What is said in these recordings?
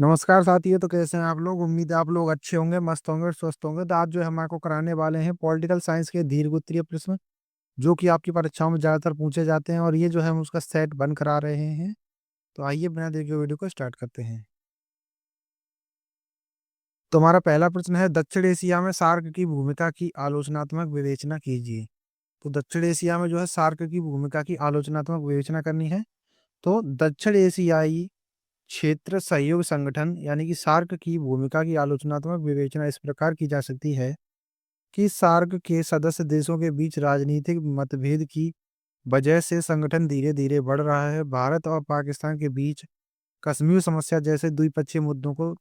नमस्कार साथियों। तो कैसे हैं आप लोग? उम्मीद है आप लोग अच्छे होंगे, मस्त होंगे और स्वस्थ होंगे। तो आज जो है हम आपको कराने वाले हैं पॉलिटिकल साइंस के दीर्घउत्तरीय प्रश्न, जो कि आपकी परीक्षाओं में ज्यादातर पूछे जाते हैं, और ये जो है हम उसका सेट बन करा रहे हैं। तो आइए बिना देर के वीडियो को स्टार्ट करते हैं। तो हमारा पहला प्रश्न है, दक्षिण एशिया में सार्क की भूमिका की आलोचनात्मक विवेचना कीजिए। तो दक्षिण एशिया में जो है सार्क की भूमिका की आलोचनात्मक विवेचना करनी है। तो दक्षिण एशियाई क्षेत्र सहयोग संगठन यानी कि सार्क की भूमिका की आलोचनात्मक विवेचना इस प्रकार की जा सकती है कि सार्क के सदस्य देशों के बीच राजनीतिक मतभेद की वजह से संगठन धीरे धीरे बढ़ रहा है। भारत और पाकिस्तान के बीच कश्मीर समस्या जैसे द्विपक्षीय मुद्दों को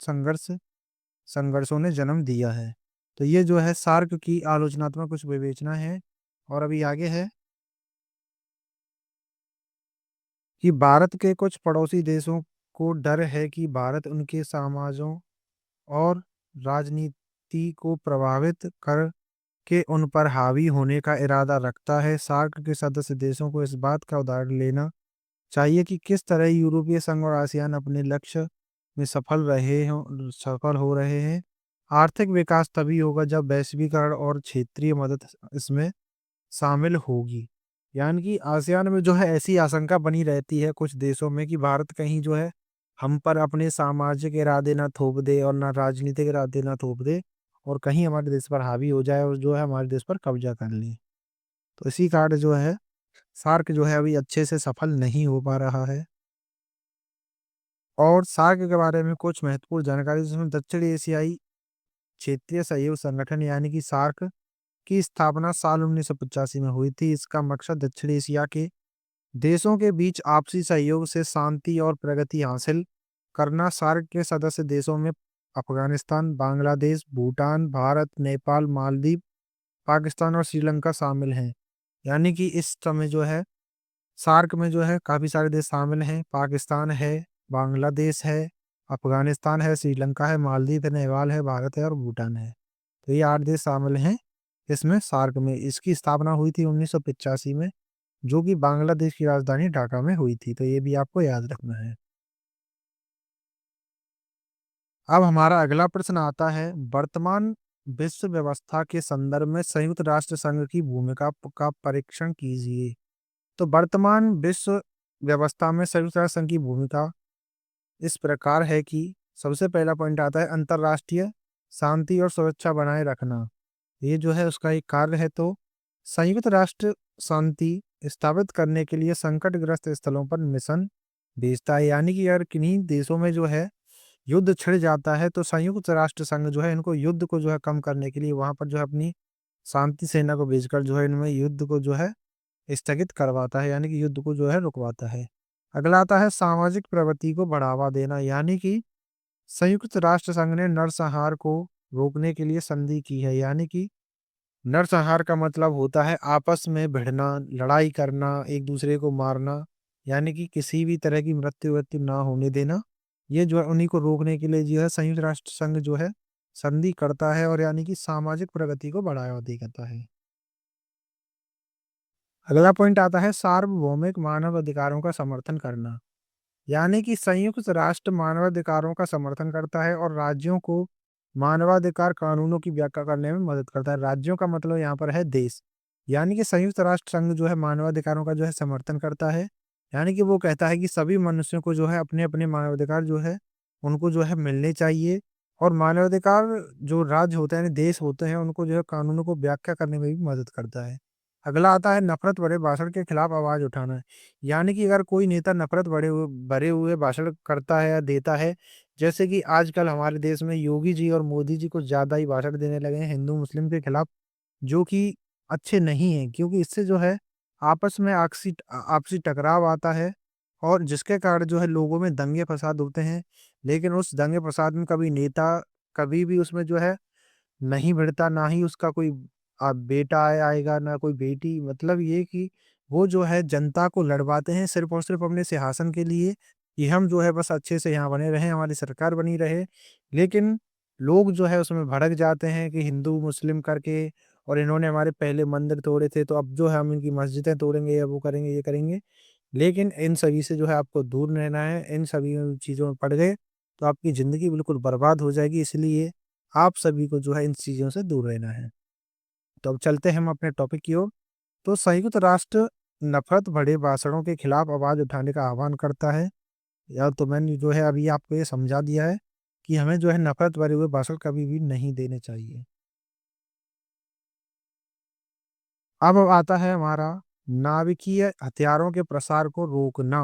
संघर्षों ने जन्म दिया है। तो ये जो है सार्क की आलोचनात्मक कुछ विवेचना है। और अभी आगे है कि भारत के कुछ पड़ोसी देशों को डर है कि भारत उनके समाजों और राजनीति को प्रभावित करके उन पर हावी होने का इरादा रखता है। सार्क के सदस्य देशों को इस बात का उदाहरण लेना चाहिए कि किस तरह यूरोपीय संघ और आसियान अपने लक्ष्य में सफल हो रहे हैं। आर्थिक विकास तभी होगा जब वैश्वीकरण और क्षेत्रीय मदद इसमें शामिल होगी। यानी कि आसियान में जो है ऐसी आशंका बनी रहती है कुछ देशों में कि भारत कहीं जो है हम पर अपने सामाजिक इरादे ना थोप दे और ना राजनीतिक इरादे ना थोप दे, और कहीं हमारे देश पर हावी हो जाए और जो है हमारे देश पर कब्जा कर ले। तो इसी कारण जो है सार्क जो है अभी अच्छे से सफल नहीं हो पा रहा है। और सार्क के बारे में कुछ महत्वपूर्ण जानकारी, जिसमें दक्षिण एशियाई क्षेत्रीय सहयोग संगठन यानी कि सार्क की स्थापना साल 1985 में हुई थी। इसका मकसद दक्षिण एशिया के देशों के बीच आपसी सहयोग से शांति और प्रगति हासिल करना। सार्क के सदस्य देशों में अफगानिस्तान, बांग्लादेश, भूटान, भारत, नेपाल, मालदीव, पाकिस्तान और श्रीलंका शामिल हैं। यानी कि इस समय जो है सार्क में जो है काफी सारे देश शामिल हैं। पाकिस्तान है, बांग्लादेश है, अफगानिस्तान है, श्रीलंका है, मालदीव है, नेपाल है, भारत है और भूटान है। तो ये 8 देश शामिल हैं इसमें सार्क में। इसकी स्थापना हुई थी 1985 में, जो कि बांग्लादेश की राजधानी ढाका में हुई थी। तो ये भी आपको याद रखना है। अब हमारा अगला प्रश्न आता है, वर्तमान विश्व व्यवस्था के संदर्भ में संयुक्त राष्ट्र संघ की भूमिका का परीक्षण कीजिए। तो वर्तमान विश्व व्यवस्था में संयुक्त राष्ट्र संघ की भूमिका इस प्रकार है कि सबसे पहला पॉइंट आता है अंतरराष्ट्रीय शांति और सुरक्षा बनाए रखना। ये जो है उसका एक कार्य है। तो संयुक्त राष्ट्र शांति स्थापित करने के लिए संकटग्रस्त स्थलों पर मिशन भेजता है। यानी कि अगर किन्हीं देशों में जो है युद्ध छिड़ जाता है तो संयुक्त राष्ट्र संघ जो है इनको युद्ध को जो है कम करने के लिए वहां पर जो है अपनी शांति सेना को भेजकर जो है इनमें युद्ध को जो है स्थगित करवाता है, यानी कि युद्ध को जो है रुकवाता है। अगला आता है सामाजिक प्रगति को बढ़ावा देना। यानी कि संयुक्त राष्ट्र संघ ने नरसंहार को रोकने के लिए संधि की है। यानी कि नरसंहार का मतलब होता है आपस में भिड़ना, लड़ाई करना, एक दूसरे को मारना, यानी कि किसी भी तरह की मृत्यु वृत्यु ना होने देना। ये जो है उन्हीं को रोकने के लिए जो है संयुक्त राष्ट्र संघ जो है संधि करता है, और यानी कि सामाजिक प्रगति को बढ़ावा देता है। अगला पॉइंट आता है सार्वभौमिक मानव अधिकारों का समर्थन करना। यानी कि संयुक्त राष्ट्र मानवाधिकारों का समर्थन करता है और राज्यों को मानवाधिकार कानूनों की व्याख्या करने में मदद करता है। राज्यों का मतलब यहाँ पर है देश। यानी कि संयुक्त राष्ट्र संघ जो है मानवाधिकारों का जो है समर्थन करता है। यानी कि वो कहता है कि सभी मनुष्यों को जो है अपने अपने मानवाधिकार जो है उनको जो है मिलने चाहिए। और मानवाधिकार जो राज्य होते हैं, देश होते हैं, उनको जो है कानूनों को व्याख्या करने में भी मदद करता है। अगला आता है नफरत भरे भाषण के खिलाफ आवाज उठाना। यानी कि अगर कोई नेता नफरत भरे हुए भाषण करता है या देता है, जैसे कि आजकल हमारे देश में योगी जी और मोदी जी कुछ ज्यादा ही भाषण देने लगे हैं हिंदू मुस्लिम के खिलाफ, जो कि अच्छे नहीं है, क्योंकि इससे जो है आपस में आपसी आपसी टकराव आता है, और जिसके कारण जो है लोगों में दंगे फसाद होते हैं। लेकिन उस दंगे फसाद में कभी नेता कभी भी उसमें जो है नहीं भिड़ता, ना ही उसका कोई बेटा आएगा, ना कोई बेटी। मतलब ये कि वो जो है जनता को लड़वाते हैं सिर्फ और सिर्फ अपने सिंहासन के लिए, कि हम जो है बस अच्छे से यहाँ बने रहें, हमारी सरकार बनी रहे। लेकिन लोग जो है उसमें भड़क जाते हैं कि हिंदू मुस्लिम करके, और इन्होंने हमारे पहले मंदिर तोड़े थे तो अब जो है हम इनकी मस्जिदें तोड़ेंगे या वो करेंगे ये करेंगे। लेकिन इन सभी से जो है आपको दूर रहना है। इन सभी चीज़ों में पड़ गए तो आपकी ज़िंदगी बिल्कुल बर्बाद हो जाएगी। इसलिए आप सभी को जो है इन चीज़ों से दूर रहना है। तो अब चलते हैं हम अपने टॉपिक की ओर। तो संयुक्त राष्ट्र नफ़रत भरे भाषणों के खिलाफ आवाज़ उठाने का आह्वान करता है। या तो मैंने जो है अभी आपको ये समझा दिया है कि हमें जो है नफ़रत भरे हुए भाषण कभी भी नहीं देने चाहिए। अब आता है हमारा नाभिकीय हथियारों के प्रसार को रोकना।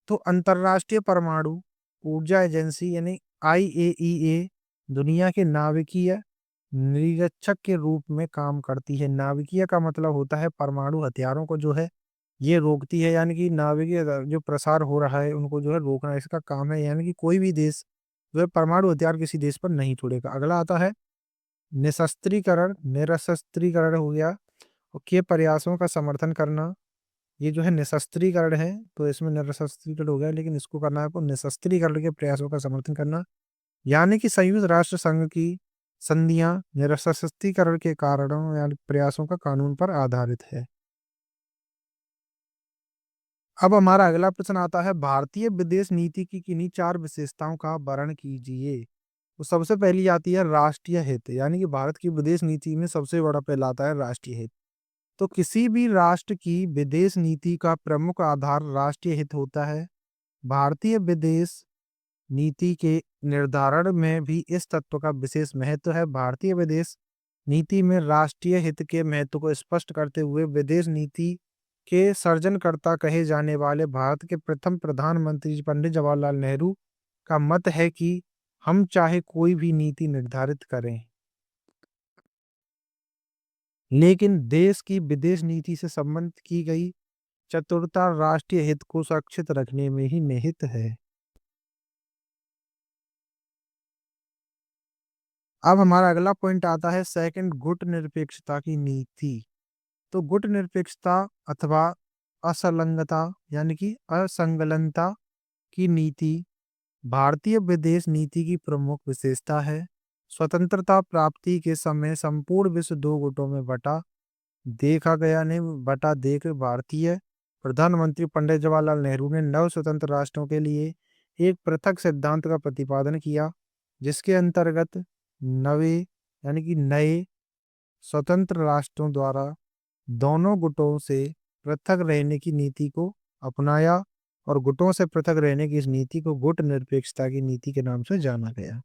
तो अंतर्राष्ट्रीय परमाणु ऊर्जा एजेंसी यानी आईएईए दुनिया के नाभिकीय निरीक्षक के रूप में काम करती है। नाभिकीय का मतलब होता है परमाणु हथियारों को जो है ये रोकती है, यानी कि नाभिकीय जो प्रसार हो रहा है उनको जो है रोकना इसका काम है। यानी कि कोई भी देश जो है परमाणु हथियार किसी देश पर नहीं छोड़ेगा। अगला आता है निशस्त्रीकरण, निरस्त्रीकरण हो गया के प्रयासों का समर्थन करना। ये जो है निशस्त्रीकरण है, तो इसमें निरस्त्रीकरण हो गया, लेकिन इसको करना है आपको निशस्त्रीकरण के प्रयासों का समर्थन करना। यानी कि संयुक्त राष्ट्र संघ की संधियां निरस्त्रीकरण के कारणों या प्रयासों का कानून पर आधारित है। अब हमारा अगला प्रश्न आता है भारतीय विदेश नीति की किन्हीं चार विशेषताओं का वर्णन कीजिए। तो सबसे पहली आती है राष्ट्रीय हित, यानी कि भारत की विदेश नीति में सबसे बड़ा पहला आता है राष्ट्रीय हित। तो किसी भी राष्ट्र की विदेश नीति का प्रमुख आधार राष्ट्रीय हित होता है। भारतीय विदेश नीति के निर्धारण में भी इस तत्व का विशेष महत्व है। भारतीय विदेश नीति में राष्ट्रीय हित के महत्व को स्पष्ट करते हुए विदेश नीति के सर्जनकर्ता कहे जाने वाले भारत के प्रथम प्रधानमंत्री पंडित जवाहरलाल नेहरू का मत है कि हम चाहे कोई भी नीति निर्धारित करें, लेकिन देश की विदेश नीति से संबंधित की गई चतुरता राष्ट्रीय हित को सुरक्षित रखने में ही निहित है। अब हमारा अगला पॉइंट आता है सेकंड, गुट निरपेक्षता की नीति। तो गुट निरपेक्षता अथवा असंलग्नता यानी कि असंलग्नता की नीति भारतीय विदेश नीति की प्रमुख विशेषता है। स्वतंत्रता प्राप्ति के समय संपूर्ण विश्व दो गुटों में बटा देख भारतीय प्रधानमंत्री पंडित जवाहरलाल नेहरू ने नव स्वतंत्र राष्ट्रों के लिए एक पृथक सिद्धांत का प्रतिपादन किया, जिसके अंतर्गत नवे यानी कि नए स्वतंत्र राष्ट्रों द्वारा दोनों गुटों से पृथक रहने की नीति को अपनाया और गुटों से पृथक रहने की इस नीति को गुट निरपेक्षता की नीति के नाम से जाना गया।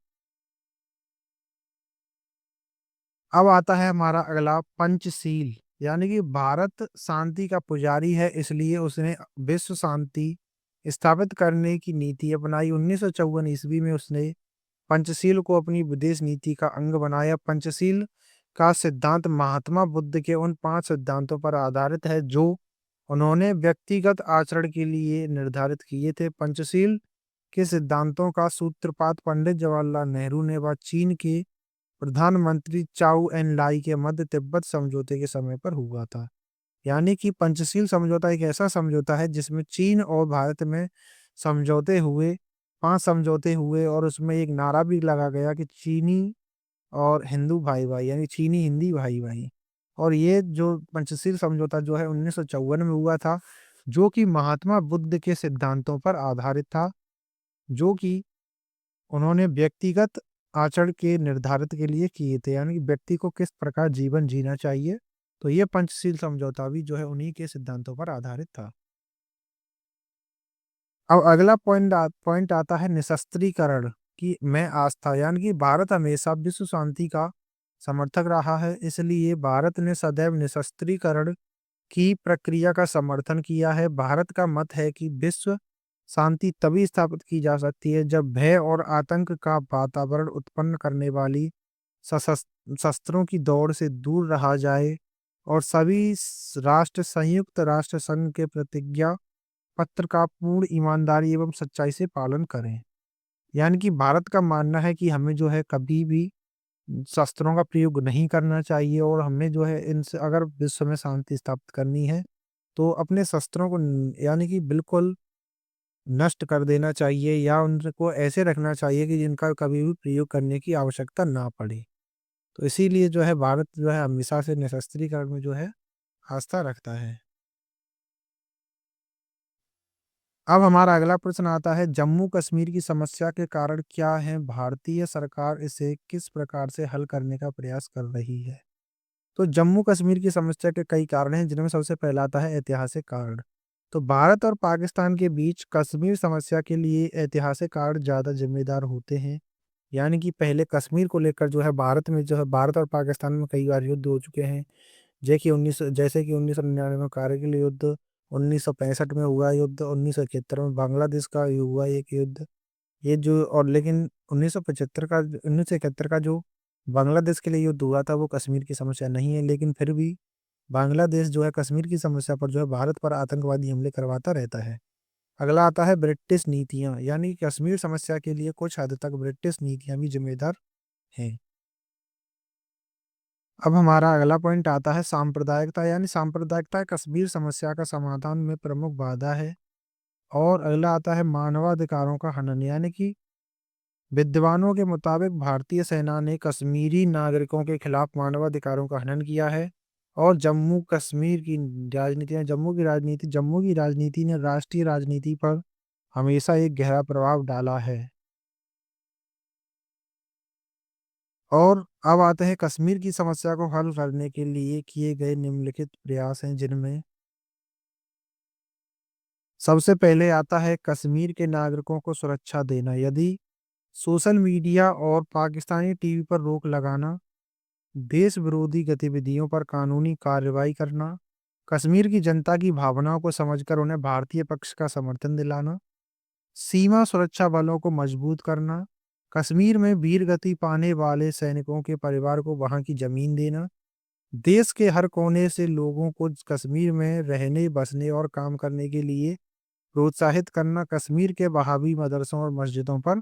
अब आता है हमारा अगला पंचशील, यानी कि भारत शांति का पुजारी है, इसलिए उसने विश्व शांति स्थापित करने की नीति अपनाई। 1954 ईस्वी में उसने पंचशील को अपनी विदेश नीति का अंग बनाया। पंचशील का सिद्धांत महात्मा बुद्ध के उन 5 सिद्धांतों पर आधारित है जो उन्होंने व्यक्तिगत आचरण के लिए निर्धारित किए थे। पंचशील के सिद्धांतों का सूत्रपात पंडित जवाहरलाल नेहरू ने व चीन के प्रधानमंत्री चाउ एन लाई के मध्य तिब्बत समझौते के समय पर हुआ था। यानी कि पंचशील समझौता एक ऐसा समझौता है जिसमें चीन और भारत में समझौते हुए 5 समझौते हुए और उसमें एक नारा भी लगा गया कि चीनी और हिंदू भाई-भाई, यानी चीनी हिंदी भाई-भाई। और ये जो पंचशील समझौता जो है 1954 में हुआ था, जो कि महात्मा बुद्ध के सिद्धांतों पर आधारित था, जो कि उन्होंने व्यक्तिगत आचरण के निर्धारित के लिए किए थे, यानी कि व्यक्ति को किस प्रकार जीवन जीना चाहिए। तो ये पंचशील समझौता भी जो है उन्हीं के सिद्धांतों पर आधारित था। अब अगला पॉइंट आता है निशस्त्रीकरण की में आस्था, यानी कि भारत हमेशा विश्व शांति का समर्थक रहा है, इसलिए भारत ने सदैव निशस्त्रीकरण की प्रक्रिया का समर्थन किया है। भारत का मत है कि विश्व शांति तभी स्थापित की जा सकती है जब भय और आतंक का वातावरण उत्पन्न करने वाली शस्त्रों की दौड़ से दूर रहा जाए और सभी राष्ट्र संयुक्त राष्ट्र संघ के प्रतिज्ञा पत्र का पूर्ण ईमानदारी एवं सच्चाई से पालन करें। यानी कि भारत का मानना है कि हमें जो है कभी भी शस्त्रों का प्रयोग नहीं करना चाहिए और हमें जो है इनसे अगर विश्व में शांति स्थापित करनी है तो अपने शस्त्रों को यानी कि बिल्कुल नष्ट कर देना चाहिए या उनको ऐसे रखना चाहिए कि जिनका कभी भी प्रयोग करने की आवश्यकता ना पड़े। तो इसीलिए जो है भारत जो है हमेशा से निशस्त्रीकरण में जो है आस्था रखता है। अब हमारा अगला प्रश्न आता है, जम्मू कश्मीर की समस्या के कारण क्या है? भारतीय सरकार इसे किस प्रकार से हल करने का प्रयास कर रही है? तो जम्मू कश्मीर की समस्या के कई कारण हैं, जिनमें सबसे पहला आता है ऐतिहासिक कारण। तो भारत और पाकिस्तान के बीच कश्मीर समस्या के लिए ऐतिहासिक कारण ज़्यादा जिम्मेदार होते हैं। यानी कि पहले कश्मीर को लेकर जो है भारत में जो है भारत और पाकिस्तान में कई बार युद्ध हो चुके हैं। जैसे कि 1999 में कारगिल युद्ध, 1965 में हुआ युद्ध, 1971 में बांग्लादेश का हुआ एक युद्ध। ये जो और लेकिन 1971 का जो बांग्लादेश के लिए युद्ध हुआ था वो कश्मीर की समस्या नहीं है, लेकिन फिर भी बांग्लादेश जो है कश्मीर की समस्या पर जो है भारत पर आतंकवादी हमले करवाता रहता है। अगला आता है ब्रिटिश नीतियां, यानी कि कश्मीर समस्या के लिए कुछ हद तक ब्रिटिश नीतियां भी जिम्मेदार हैं। अब हमारा अगला पॉइंट आता है सांप्रदायिकता, यानी सांप्रदायिकता कश्मीर समस्या का समाधान में प्रमुख बाधा है। और अगला आता है मानवाधिकारों का हनन, यानी कि विद्वानों के मुताबिक भारतीय सेना ने कश्मीरी नागरिकों के खिलाफ मानवाधिकारों का हनन किया है। और जम्मू की राजनीति ने राष्ट्रीय राजनीति पर हमेशा एक गहरा प्रभाव डाला है। और अब आते हैं कश्मीर की समस्या को हल करने के लिए किए गए निम्नलिखित प्रयास हैं, जिनमें सबसे पहले आता है कश्मीर के नागरिकों को सुरक्षा देना। यदि सोशल मीडिया और पाकिस्तानी टीवी पर रोक लगाना, देश विरोधी गतिविधियों पर कानूनी कार्रवाई करना, कश्मीर की जनता की भावनाओं को समझकर उन्हें भारतीय पक्ष का समर्थन दिलाना, सीमा सुरक्षा बलों को मजबूत करना, कश्मीर में वीरगति पाने वाले सैनिकों के परिवार को वहां की जमीन देना, देश के हर कोने से लोगों को कश्मीर में रहने, बसने और काम करने के लिए प्रोत्साहित करना, कश्मीर के वहाबी मदरसों और मस्जिदों पर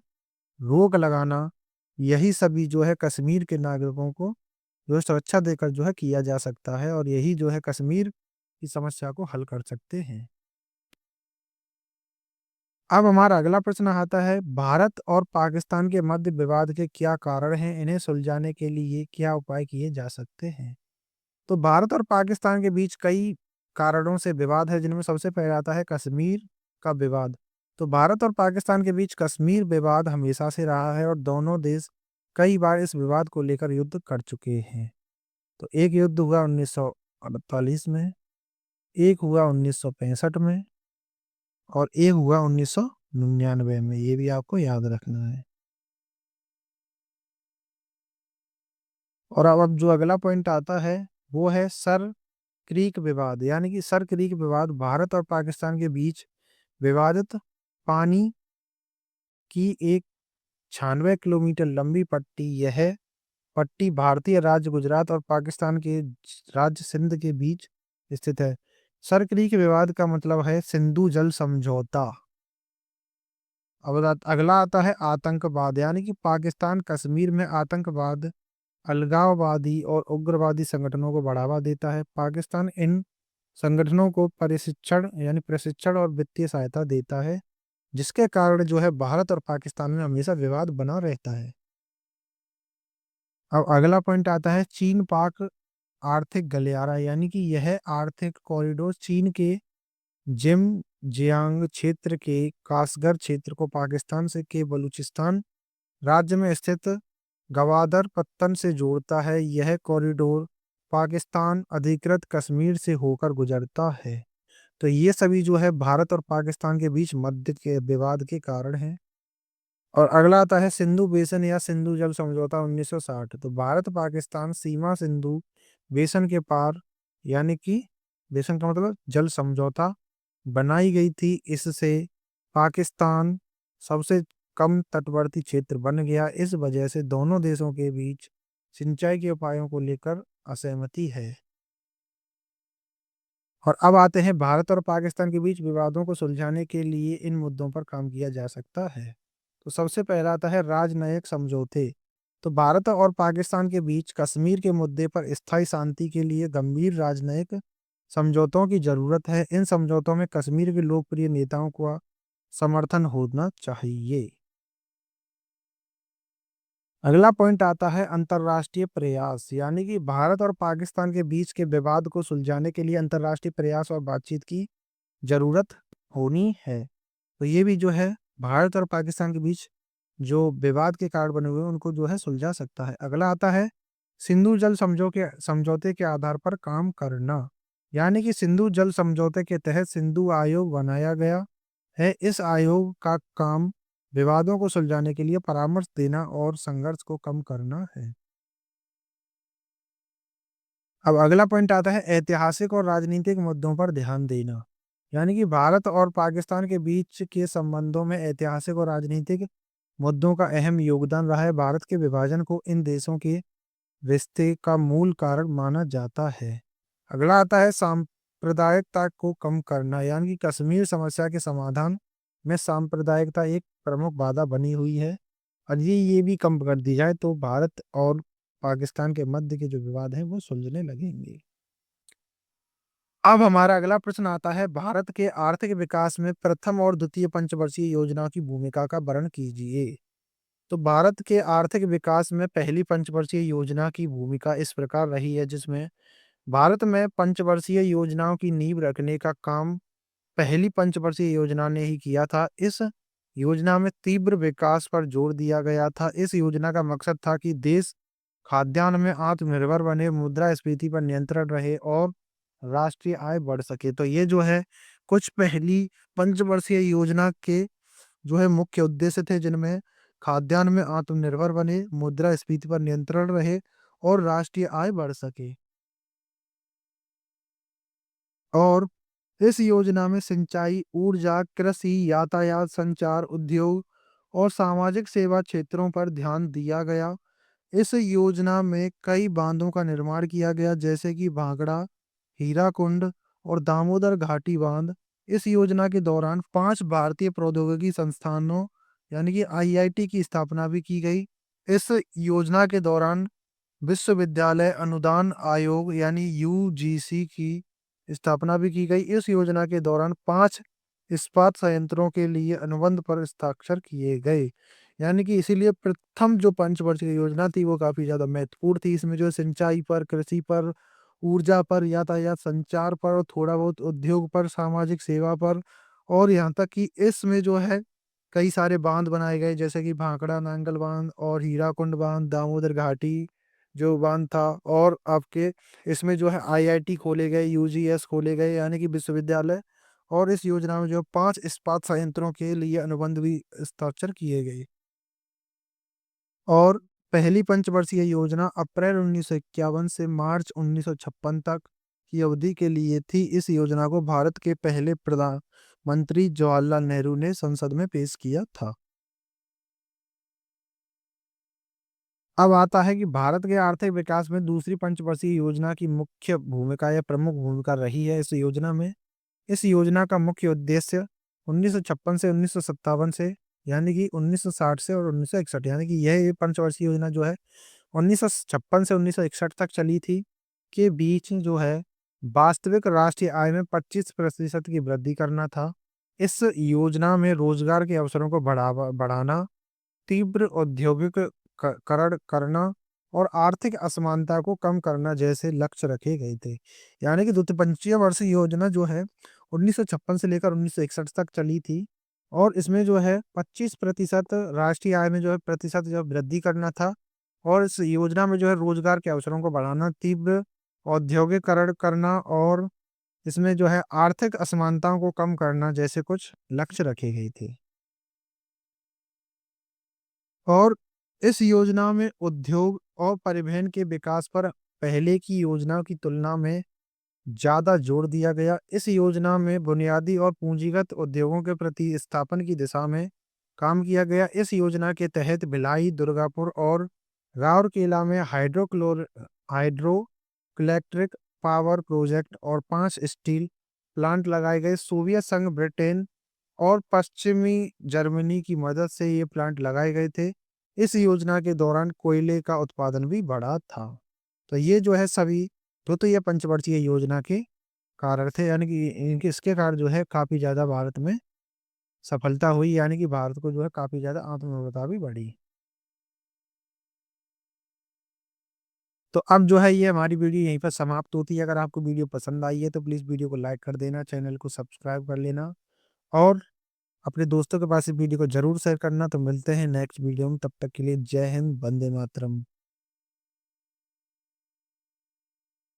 रोक लगाना, यही सभी जो है कश्मीर के नागरिकों को जो सुरक्षा देकर जो है किया जा सकता है, और यही जो है कश्मीर की समस्या को हल कर सकते हैं। अब हमारा अगला प्रश्न आता है, भारत और पाकिस्तान के मध्य विवाद के क्या कारण हैं? इन्हें सुलझाने के लिए क्या उपाय किए जा सकते हैं? तो भारत और पाकिस्तान के बीच कई कारणों से विवाद है, जिनमें सबसे पहले आता है कश्मीर का विवाद। तो भारत और पाकिस्तान के बीच कश्मीर विवाद हमेशा से रहा है, और दोनों देश कई बार इस विवाद को लेकर युद्ध कर चुके हैं। तो एक युद्ध हुआ 1948 में, एक हुआ 1965 में, और एक हुआ 1999 में। ये भी आपको याद रखना है। और अब जो अगला पॉइंट आता है वो है सर क्रीक विवाद, यानी कि सर क्रीक विवाद भारत और पाकिस्तान के बीच विवादित पानी की एक 96 किलोमीटर लंबी पट्टी, यह पट्टी भारतीय राज्य गुजरात और पाकिस्तान के राज्य सिंध के बीच स्थित है। सर क्रीक विवाद का मतलब है सिंधु जल समझौता। अब अगला आता है आतंकवाद, यानी कि पाकिस्तान कश्मीर में आतंकवाद, अलगाववादी और उग्रवादी संगठनों को बढ़ावा देता है। पाकिस्तान इन संगठनों को प्रशिक्षण और वित्तीय सहायता देता है, जिसके कारण जो है भारत और पाकिस्तान में हमेशा विवाद बना रहता है। अब अगला पॉइंट आता है चीन पाक आर्थिक गलियारा, यानी कि यह आर्थिक कॉरिडोर चीन के जिम जियांग क्षेत्र के कासगर क्षेत्र को पाकिस्तान से के बलूचिस्तान राज्य में स्थित गवादर पत्तन से जोड़ता है। यह कॉरिडोर पाकिस्तान अधिकृत कश्मीर से होकर गुजरता है। तो ये सभी जो है भारत और पाकिस्तान के बीच मध्य के विवाद के कारण हैं। और अगला आता है सिंधु बेसिन या सिंधु जल समझौता 1960। तो भारत पाकिस्तान सीमा सिंधु बेसिन के पार, यानी कि बेसिन का मतलब जल समझौता, बनाई गई थी। इससे पाकिस्तान सबसे कम तटवर्ती क्षेत्र बन गया। इस वजह से दोनों देशों के बीच सिंचाई के उपायों को लेकर असहमति है। और अब आते हैं भारत और पाकिस्तान के बीच विवादों को सुलझाने के लिए इन मुद्दों पर काम किया जा सकता है। तो सबसे पहला आता है राजनयिक समझौते। तो भारत और पाकिस्तान के बीच कश्मीर के मुद्दे पर स्थायी शांति के लिए गंभीर राजनयिक समझौतों की जरूरत है। इन समझौतों में कश्मीर के लोकप्रिय नेताओं का समर्थन होना चाहिए। अगला पॉइंट आता है अंतर्राष्ट्रीय प्रयास, यानी कि भारत और पाकिस्तान के बीच के विवाद को सुलझाने के लिए अंतर्राष्ट्रीय प्रयास और बातचीत की जरूरत होनी है। तो ये भी जो है भारत और पाकिस्तान के बीच जो विवाद के कारण बने हुए हैं उनको जो है सुलझा सकता है। अगला आता है सिंधु जल समझौते के आधार पर काम करना। यानी कि सिंधु जल समझौते के तहत सिंधु आयोग बनाया गया है। इस आयोग का काम विवादों को सुलझाने के लिए परामर्श देना और संघर्ष को कम करना है। अब अगला पॉइंट आता है ऐतिहासिक और राजनीतिक मुद्दों पर ध्यान देना। यानी कि भारत और पाकिस्तान के बीच के संबंधों में ऐतिहासिक और राजनीतिक मुद्दों का अहम योगदान रहा है। भारत के विभाजन को इन देशों के रिश्ते का मूल कारण माना जाता है। अगला आता है सांप्रदायिकता को कम करना। यानी कि कश्मीर समस्या के समाधान में सांप्रदायिकता एक प्रमुख बाधा बनी हुई है और ये भी कम कर दी जाए तो भारत और पाकिस्तान के मध्य के जो विवाद हैं वो सुलझने लगेंगे। अब हमारा अगला प्रश्न आता है भारत के आर्थिक विकास में प्रथम और द्वितीय पंचवर्षीय योजना की भूमिका का वर्णन कीजिए। तो भारत के आर्थिक विकास में पहली पंचवर्षीय योजना की भूमिका इस प्रकार रही है जिसमें भारत में पंचवर्षीय योजनाओं की नींव रखने का काम पहली पंचवर्षीय योजना ने ही किया था। इस योजना में तीव्र विकास पर जोर दिया गया था। इस योजना का मकसद था कि देश खाद्यान्न में आत्मनिर्भर बने, मुद्रास्फीति पर नियंत्रण रहे और राष्ट्रीय आय बढ़ सके। तो ये जो है कुछ पहली पंचवर्षीय योजना के जो है मुख्य उद्देश्य थे जिनमें खाद्यान्न में आत्मनिर्भर बने, मुद्रास्फीति पर नियंत्रण रहे और राष्ट्रीय आय बढ़ सके। और इस योजना में सिंचाई, ऊर्जा, कृषि, यातायात, संचार, उद्योग और सामाजिक सेवा क्षेत्रों पर ध्यान दिया गया। इस योजना में कई बांधों का निर्माण किया गया जैसे कि भाखड़ा, हीराकुंड और दामोदर घाटी बांध। इस योजना के दौरान 5 भारतीय प्रौद्योगिकी संस्थानों यानी कि आईआईटी की स्थापना भी की गई। इस योजना के दौरान विश्वविद्यालय अनुदान आयोग यानी यूजीसी की स्थापना भी की गई। इस योजना के दौरान 5 इस्पात संयंत्रों के लिए अनुबंध पर हस्ताक्षर किए गए। यानी कि इसीलिए प्रथम जो पंचवर्षीय योजना थी वो काफी ज्यादा महत्वपूर्ण थी। इसमें जो सिंचाई पर, कृषि पर, ऊर्जा पर, यातायात, संचार पर और थोड़ा बहुत उद्योग पर, सामाजिक सेवा पर और यहाँ तक कि इसमें जो है कई सारे बांध बनाए गए जैसे कि भाखड़ा नांगल बांध और हीराकुंड बांध, दामोदर घाटी जो बांध था और आपके इसमें जो है आईआईटी खोले गए, यूजीएस खोले गए यानी कि विश्वविद्यालय। और इस योजना में जो 5 इस्पात संयंत्रों के लिए अनुबंध भी हस्ताक्षर किए गए। और पहली पंचवर्षीय योजना अप्रैल 1951 से मार्च 1956 तक की अवधि के लिए थी। इस योजना को भारत के पहले प्रधानमंत्री जवाहरलाल नेहरू ने संसद में पेश किया था। अब आता है कि भारत के आर्थिक विकास में दूसरी पंचवर्षीय योजना की मुख्य भूमिका या प्रमुख भूमिका रही है इस योजना में। इस योजना का मुख्य उद्देश्य 1956 से 1957 से यानी कि 1960 से और 1961 यानी कि यह पंचवर्षीय योजना जो है 1956 से 1961 तक चली थी के बीच जो है वास्तविक राष्ट्रीय आय में 25% की वृद्धि करना था। इस योजना में रोजगार के अवसरों को बढ़ाना, तीव्र औद्योगिक करण करना और आर्थिक असमानता को कम करना जैसे लक्ष्य रखे गए थे। यानी कि द्वितीय पंचीय वर्षीय योजना जो है 1956 से लेकर 1961 तक चली थी और इसमें जो है 25% राष्ट्रीय आय में जो है प्रतिशत जो वृद्धि करना था और इस योजना में जो है रोजगार के अवसरों को बढ़ाना, तीव्र औद्योगिकरण करना और इसमें जो है आर्थिक असमानताओं को कम करना जैसे कुछ लक्ष्य रखे गए थे। और इस योजना में उद्योग और परिवहन के विकास पर पहले की योजना की तुलना में ज्यादा जोर दिया गया। इस योजना में बुनियादी और पूंजीगत उद्योगों के प्रतिस्थापन की दिशा में काम किया गया। इस योजना के तहत भिलाई, दुर्गापुर और राउरकेला में हाइड्रो इलेक्ट्रिक पावर प्रोजेक्ट और 5 स्टील प्लांट लगाए गए। सोवियत संघ, ब्रिटेन और पश्चिमी जर्मनी की मदद से ये प्लांट लगाए गए थे। इस योजना के दौरान कोयले का उत्पादन भी बढ़ा था। तो ये जो है सभी द्वितीय पंचवर्षीय योजना के कारण थे यानी कि इनके इसके कारण जो है काफी ज्यादा भारत में सफलता हुई यानी कि भारत को जो है काफी ज्यादा आत्मनिर्भरता भी बढ़ी। तो अब जो है ये हमारी वीडियो यहीं पर समाप्त होती है। अगर आपको वीडियो पसंद आई है तो प्लीज वीडियो को लाइक कर देना, चैनल को सब्सक्राइब कर लेना और अपने दोस्तों के पास इस वीडियो को ज़रूर शेयर करना। तो मिलते हैं नेक्स्ट वीडियो में, तब तक के लिए जय हिंद, वंदे मातरम।